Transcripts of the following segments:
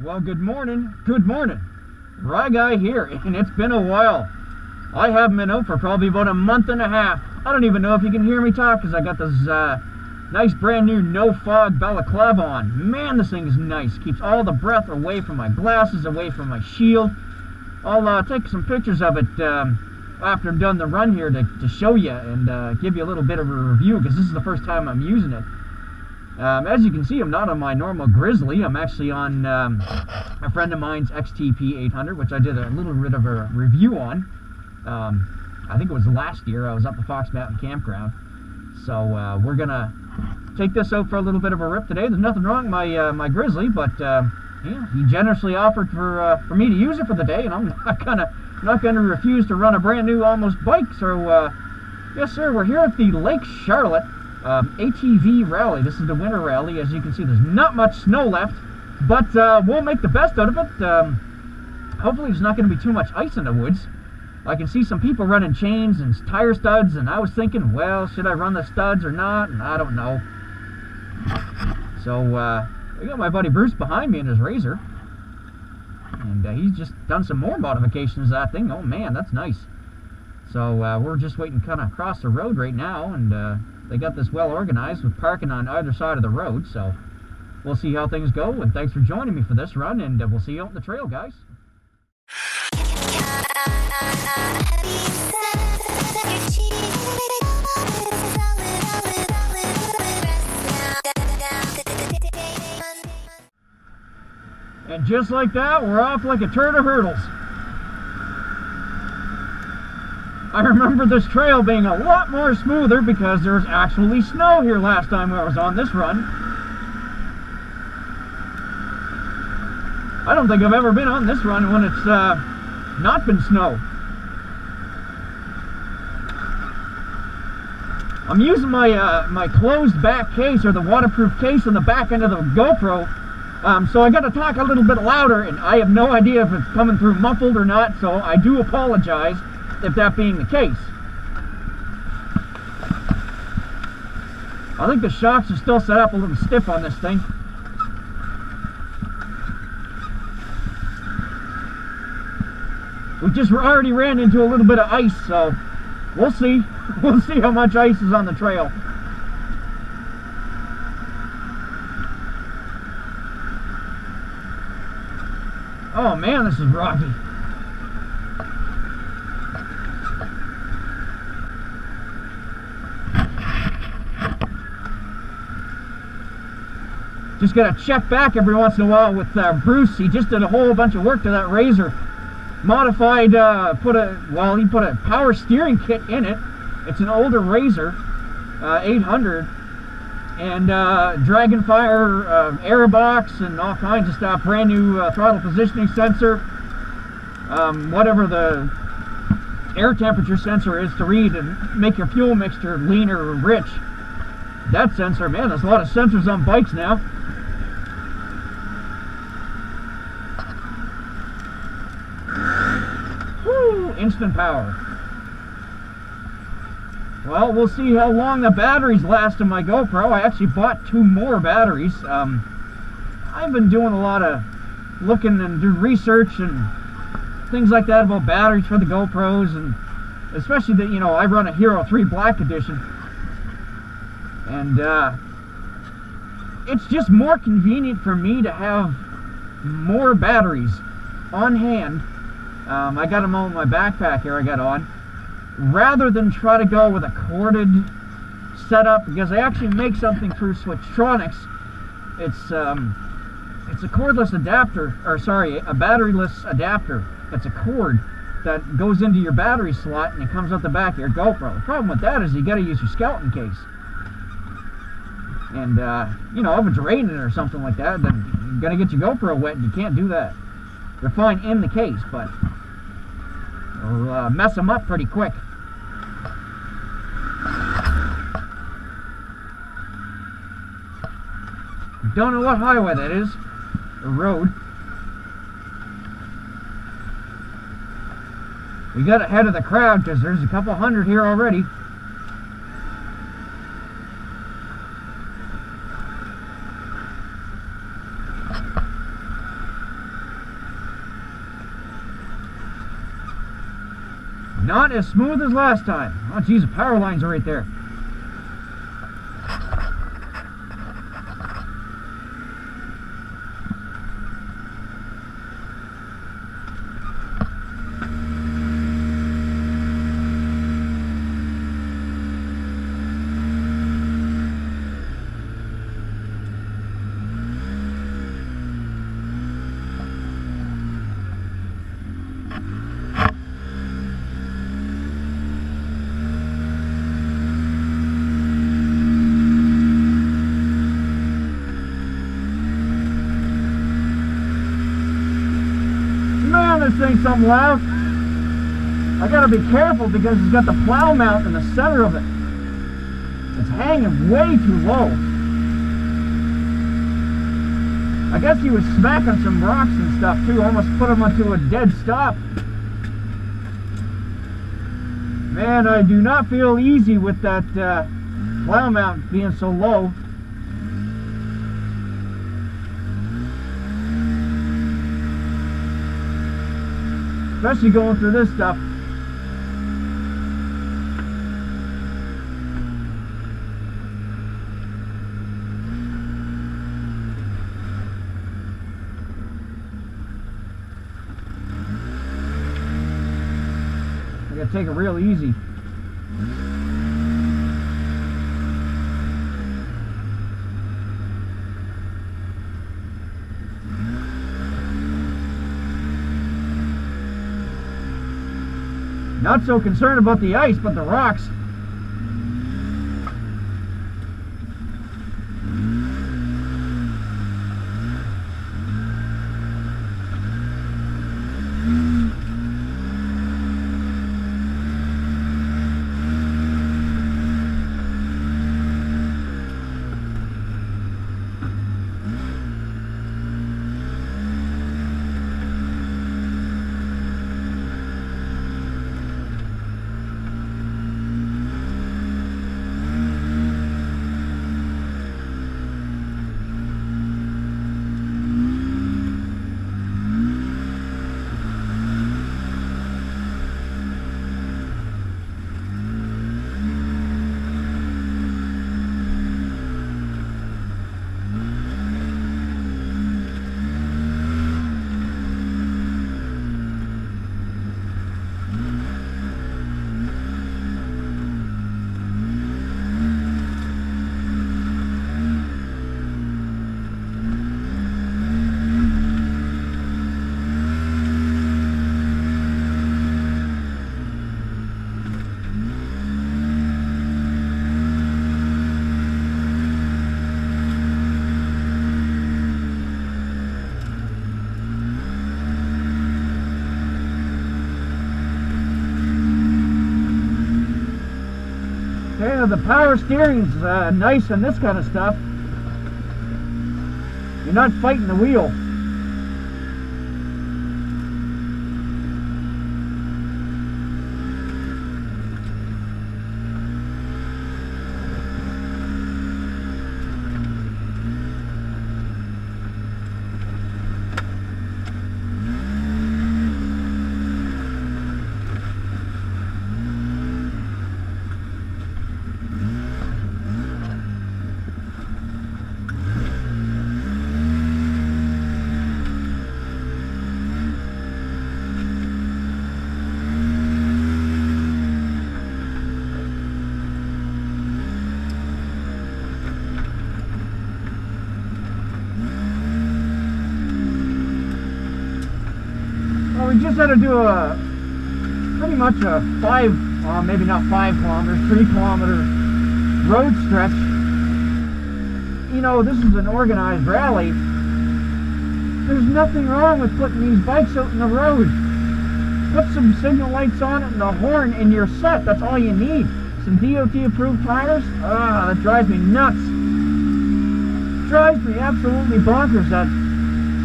Well, good morning. Good morning. Rye Guy here, and it's been a while. I haven't been out for probably about a month and a half. I don't even know if you can hear me talk because I got this nice brand new no fog balaclava on. Man, this thing is nice. Keeps all the breath away from my glasses, away from my shield. I'll take some pictures of it after I'm done the run here to show you and give you a little bit of a review because this is the first time I'm using it. As you can see, I'm not on my normal Grizzly. I'm actually on a friend of mine's XTP 800, which I did a little bit of a review on. I think it was last year. I was up at Fox Mountain Campground. So we're going to take this out for a little bit of a rip today. There's nothing wrong with my Grizzly, but yeah, he generously offered for me to use it for the day, and I'm not gonna refuse to run a brand new almost bike. So yes, sir, we're here at the Lake Charlotte ATV rally. This is the winter rally. As you can see, there's not much snow left, but we'll make the best out of it. Hopefully there's not going to be too much ice in the woods. I can see some people running chains and tire studs, and I was thinking, well, should I run the studs or not? And I don't know. So I got my buddy Bruce behind me in his Razor, and he's just done some more modifications to that thing. Oh man, that's nice. So we're just waiting to kind of cross the road right now, and they got this well organized with parking on either side of the road. So we'll see how things go, and thanks for joining me for this run, and we'll see you out on the trail, guys. And just like that, we're off like a turd of hurdles. I remember this trail being a lot more smoother because there was actually snow here last time I was on this run. I don't think I've ever been on this run when it's not been snow. I'm using my closed back case, or the waterproof case on the back end of the GoPro. So I got to talk a little bit louder, and I have no idea if it's coming through muffled or not, so I do apologize if that being the case. I think the shocks are still set up a little stiff on this thing. We just already ran into a little bit of ice, so we'll see. We'll see how much ice is on the trail. Oh man, this is rocky. Just gotta check back every once in a while with Bruce. He just did a whole bunch of work to that Razor. Modified, he put a power steering kit in it. It's an older Razor, 800. And Dragonfire air box and all kinds of stuff. Brand new throttle positioning sensor. Whatever the air temperature sensor is to read and make your fuel mixture leaner or rich. That sensor, man, there's a lot of sensors on bikes now. Woo! Instant power. Well, we'll see how long the batteries last in my GoPro. I actually bought 2 more batteries. I've been doing a lot of looking and doing research and things like that about batteries for the GoPros, and especially that, you know, I run a Hero 3 Black Edition, and it's just more convenient for me to have more batteries on hand. I got them all in my backpack here I got on, rather than try to go with a corded setup, because I actually make something through Switchtronics. It's a cordless adapter, or sorry, a batteryless adapter. It's a cord that goes into your battery slot and it comes out the back of your GoPro. The problem with that is you got to use your skeleton case. And you know, if it's raining or something like that, then you're gonna get your GoPro wet, and you can't do that. They're fine in the case, but it'll mess them up pretty quick. Don't know what highway that is, or road. We got ahead of the crowd because there's a couple hundred here already. Not as smooth as last time. Oh geez, the power lines are right there. This thing's something loud. I gotta be careful because it's got the plow mount in the center of it. It's hanging way too low. I guess he was smacking some rocks and stuff too, almost put him onto a dead stop. Man, I do not feel easy with that plow mount being so low. Especially going through this stuff. I gotta take it real easy. Not so concerned about the ice, but the rocks. Yeah, the power steering's nice on this kind of stuff. You're not fighting the wheel. We just had to do pretty much a maybe not 5 kilometers, 3 kilometer road stretch. You know, this is an organized rally. There's nothing wrong with putting these bikes out in the road. Put some signal lights on it and a horn and you're set. That's all you need. Some DOT approved tires. That drives me nuts. Drives me absolutely bonkers that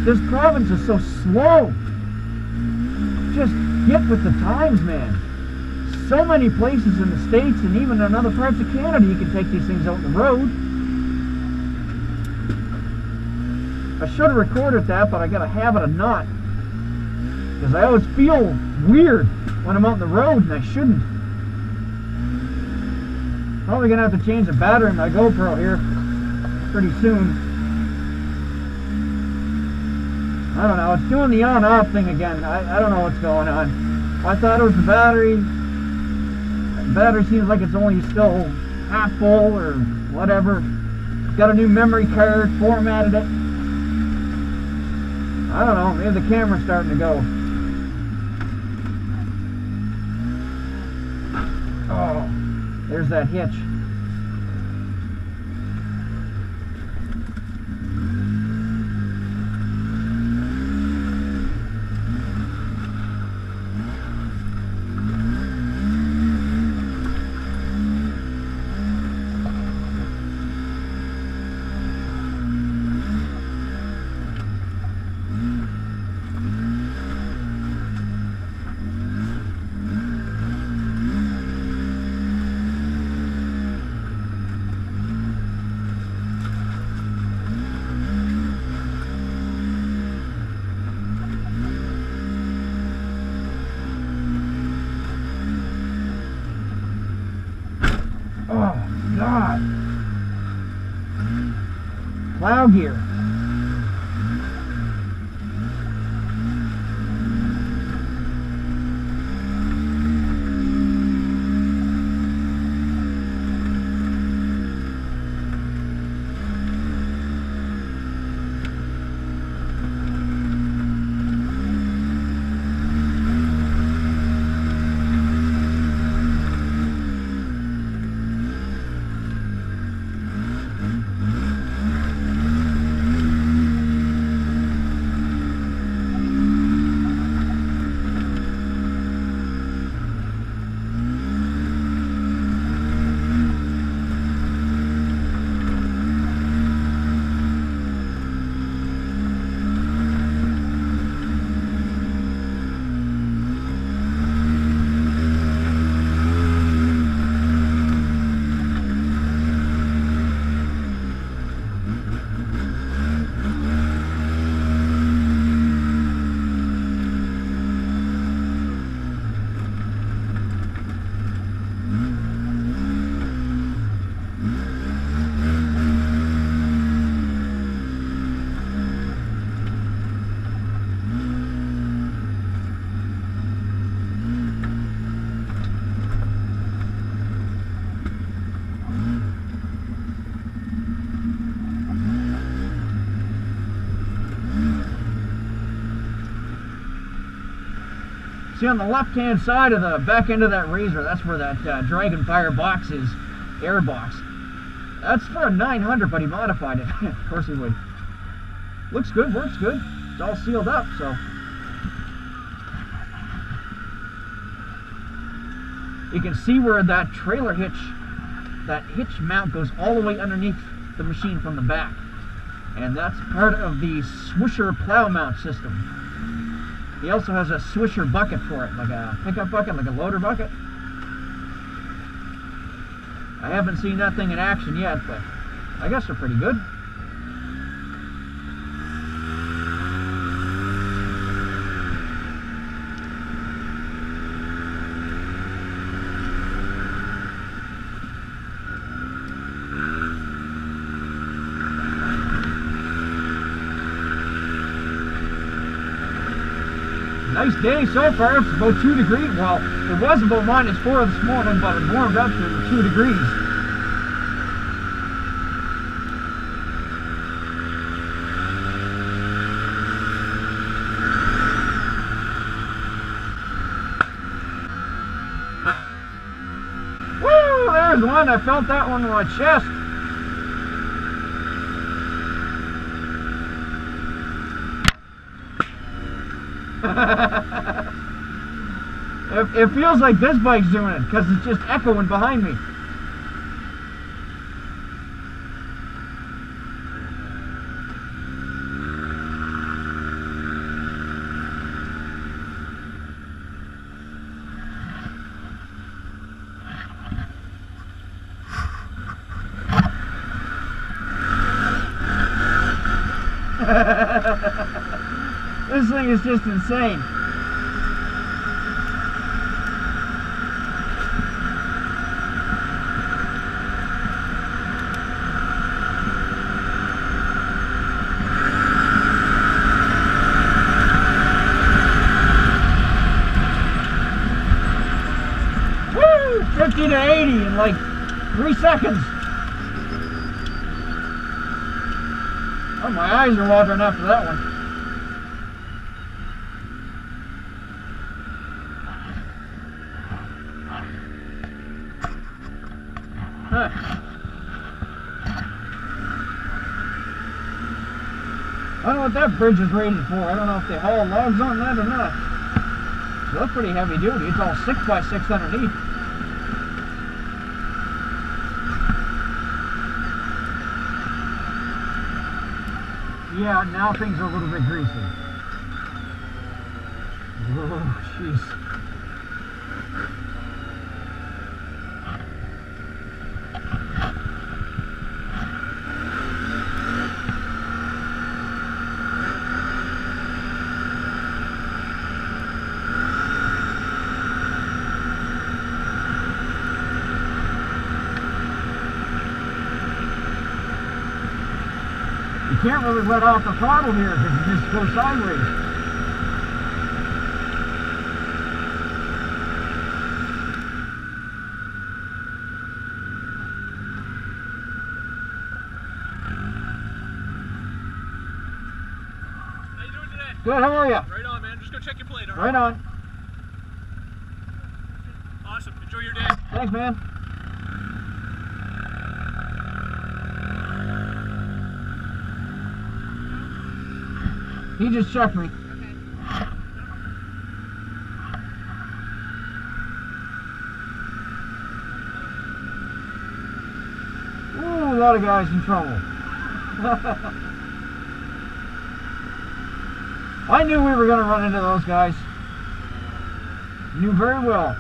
this province is so slow. Just get with the times, man. So many places in the States and even in other parts of Canada you can take these things out on the road. I should have recorded that, but I got a habit of not. Because I always feel weird when I'm out on the road, and I shouldn't. Probably gonna have to change the battery in my GoPro here pretty soon. I don't know, it's doing the on-off thing again. I don't know what's going on. I thought it was the battery. The battery seems like it's only still half full or whatever. Got a new memory card, formatted it. I don't know, maybe the camera's starting to go. Oh, there's that hitch. Oh, God. Plow gear. See, on the left-hand side of the back end of that Razor, that's where that Dragonfire box is, air box. That's for a 900, but he modified it. Of course he would. Looks good, works good. It's all sealed up, so. You can see where that trailer hitch, that hitch mount goes all the way underneath the machine from the back. And that's part of the Swisher plow mount system. He also has a Swisher bucket for it, like a pickup bucket, like a loader bucket. I haven't seen that thing in action yet, but I guess they're pretty good. Nice day so far. It's about 2 degrees. Well, it was about -4 this morning, but it warmed up to 2 degrees. Woo! There's one. I felt that one in my chest. It feels like this bike's doing it because it's just echoing behind me. This thing is just insane. 60 to 80 in like 3 seconds. Oh, my eyes are watering after that one. Huh. I don't know what that bridge is rated for. I don't know if they haul logs on that or not. It looks pretty heavy duty. It's all 6x6 underneath. Yeah, now things are a little bit greasy. Oh, jeez. You can't really let off the throttle here because it just goes sideways. How you doing today? Good, how are you? Right on, man. Just go check your plate, all right? Right on. Awesome. Enjoy your day. Thanks, man. He just checked me. Ooh, a lot of guys in trouble. I knew we were going to run into those guys. Knew very well.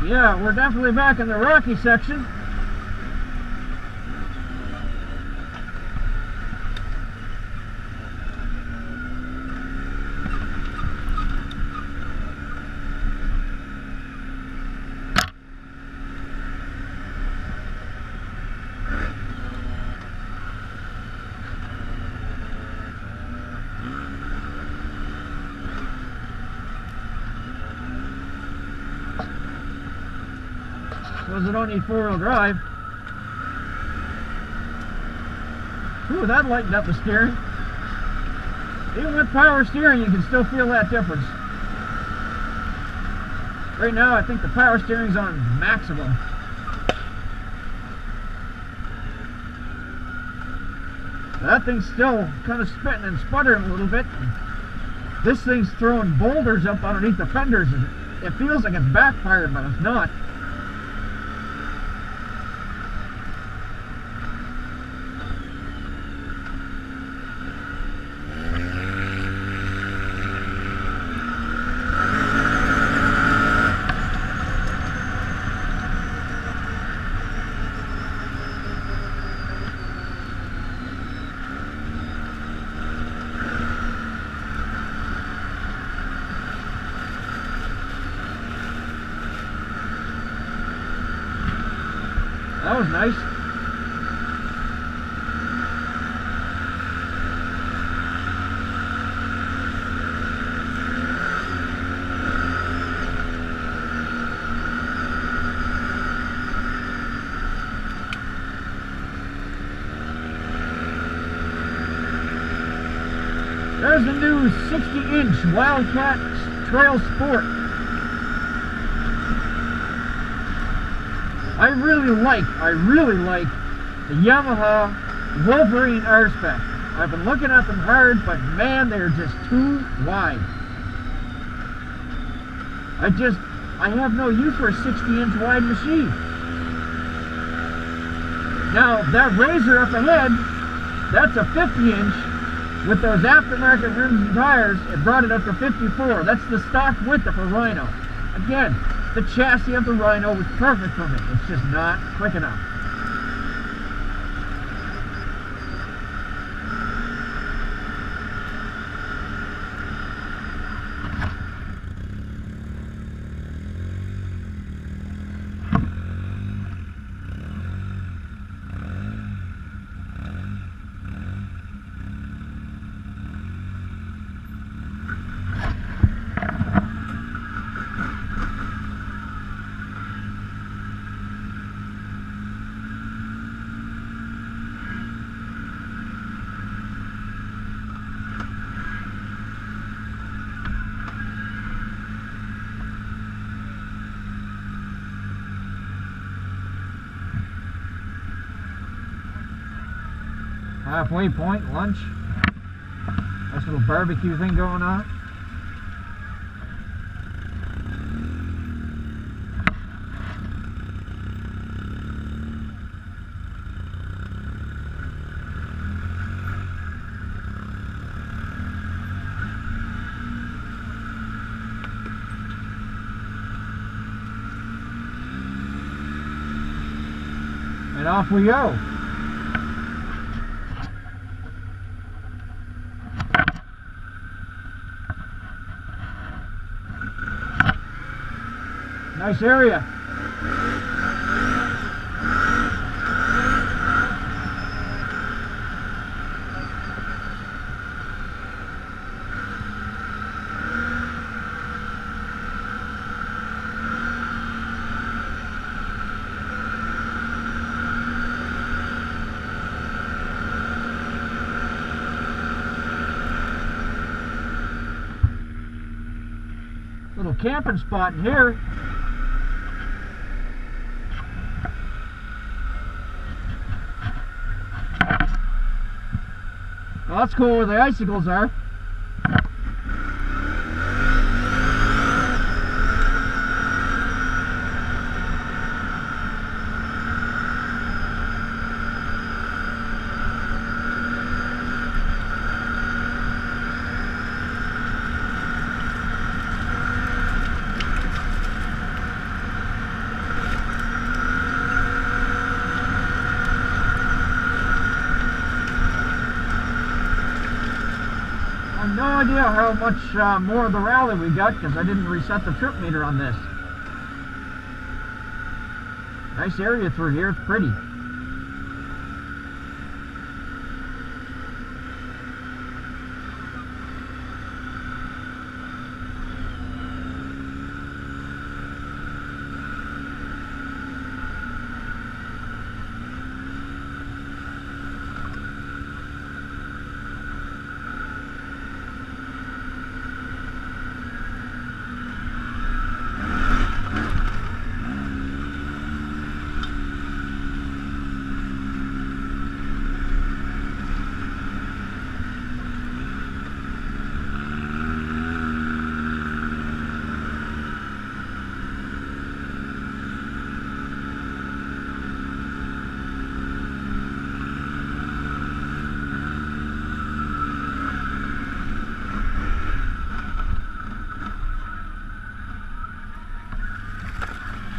Yeah, we're definitely back in the rocky section. Because I don't need four-wheel drive. Ooh, that lightened up the steering. Even with power steering, you can still feel that difference. Right now, I think the power steering's on maximum. That thing's still kind of spitting and sputtering a little bit. This thing's throwing boulders up underneath the fenders. It feels like it's backfired, but it's not. That was nice. There's the new 60-inch Wildcat Trail Sport. I really like the Yamaha Wolverine R-Spec. I've been looking at them hard, but man, they're just too wide. I have no use for a 60-inch wide machine. Now, that Razor up ahead, that's a 50-inch. With those aftermarket rims and tires, it brought it up to 54. That's the stock width of a Rhino. Again, the chassis of the Rhino was perfect for me. It's just not quick enough. Halfway point, lunch. Nice little barbecue thing going on. And off we go. Nice area. Little camping spot in here. Well, that's cool where the icicles are. I have no idea how much more of the rally we got because I didn't reset the trip meter on this. Nice area through here, it's pretty.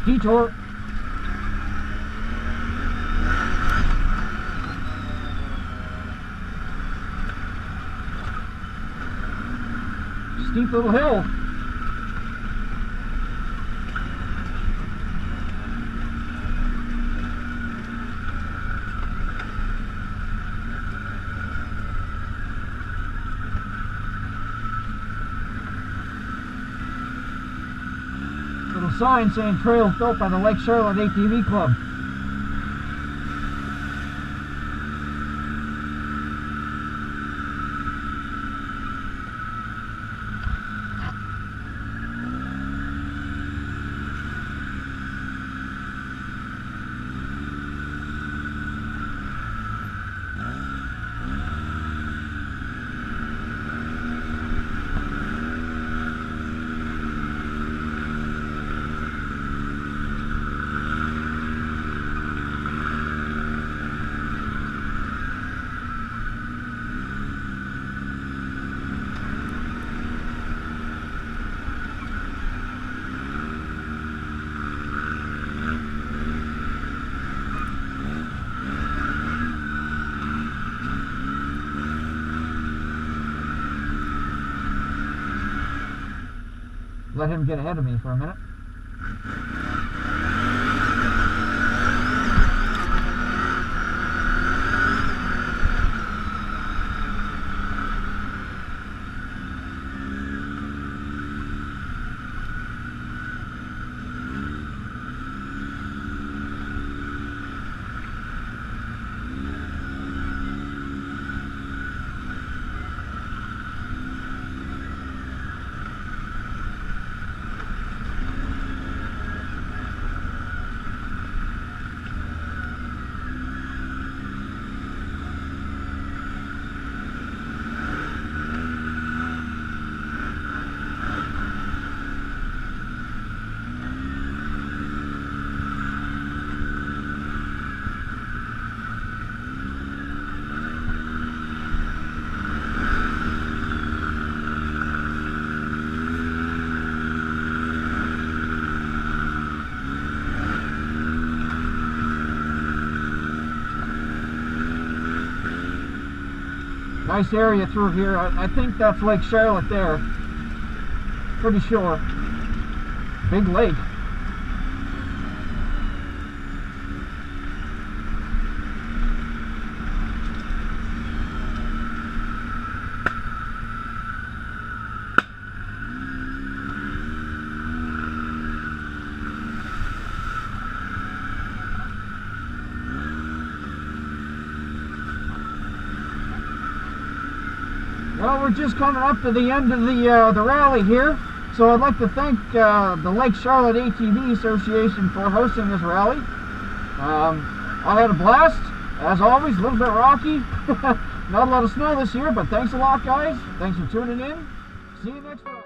Detour. Steep little hill. Sign saying trail built by the Lake Charlotte ATV Club. Let him get ahead of me for a minute. Nice area through here. I think that's Lake Charlotte there. Pretty sure. Big lake. Well, we're just coming up to the end of the rally here, so I'd like to thank the Lake Charlotte ATV Association for hosting this rally. I had a blast, as always. A little bit rocky, not a lot of snow this year, but thanks a lot, guys. Thanks for tuning in. See you next time.